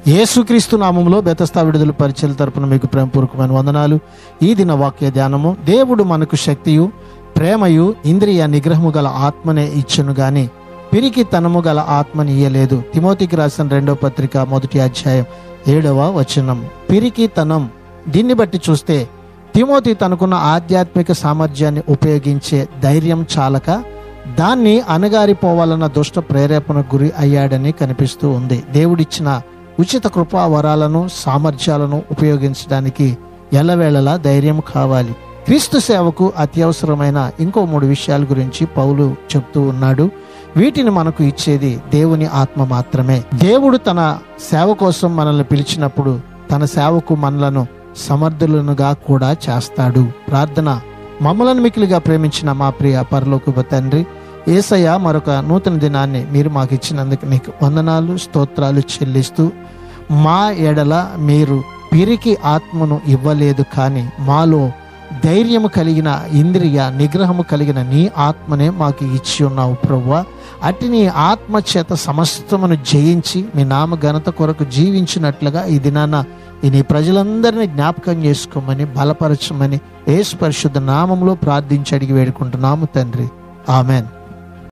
యేసుక్రీస్తు నామములో బెతస్తా విడుదల పరిచయల తరపున మీకు ప్రేమపూర్వకమైన వందనాలు. ఈ దిన వాక్య ధ్యానము. దేవుడు మనకు శక్తియు ప్రేమయు ఇంద్రియ నిగ్రహము గల ఆత్మనే ఇచ్చును గాని పిరికి తనము గల ఆత్మని ఇయ్యలేదు. తిమోతికి రాసిన 2వ పత్రిక 1వ అధ్యాయం 7వ వచనం. పిరికి తనం, దీన్ని బట్టి చూస్తే తిమోతి తనకున్న ఆధ్యాత్మిక సామర్థ్యాన్ని ఉపయోగించే ధైర్యం చాలక దాన్ని అణగారిపోవాలన్న దుష్ట ప్రేరేపణ గురి అయ్యాడని కనిపిస్తూ ఉంది. దేవుడిచ్చిన ఉచిత కృపా వరాలను సామర్థ్యాలను ఉపయోగించడానికి ఎల్లవేళలా ధైర్యం కావాలి. క్రీస్తు సేవకు అత్యవసరమైన ఇంకో 3 విషయాల గురించి పౌలు చెప్తూ ఉన్నాడు. వీటిని మనకు ఇచ్చేది దేవుని ఆత్మ మాత్రమే. దేవుడు తన సేవ కోసం మనల్ని పిలిచినప్పుడు తన సేవకు మనలను సమర్థులనుగా కూడా చేస్తాడు. ప్రార్థన. మమ్మలను మిక్కిలిగా ప్రేమించిన మా ప్రియ పరలోకపు తండ్రి, యేసయ్య, మరొక నూతన దినాన్ని మీరు మాకు ఇచ్చినందుకు నీకు వందనాలు, స్తోత్రాలు చెల్లిస్తూ, మా ఎడల మీరు పిరికి ఆత్మను ఇవ్వలేదు, కానీ మాలో ధైర్యము కలిగిన ఇంద్రియ నిగ్రహము కలిగిన నీ ఆత్మనే మాకు ఇచ్చి ఉన్నావు ప్రభువా. అట్టి నీ ఆత్మ చేత సమస్తమును జయించి మీ నామ ఘనత కొరకు జీవించినట్లుగా ఈ దినాన ఈ నీ ప్రజలందరినీ జ్ఞాపకం చేసుకోమని, బలపరచమని యేసు పరిశుద్ధ నామములో ప్రార్థించి అడిగి వేడుకుంటున్నాము తండ్రి. ఆమెన్.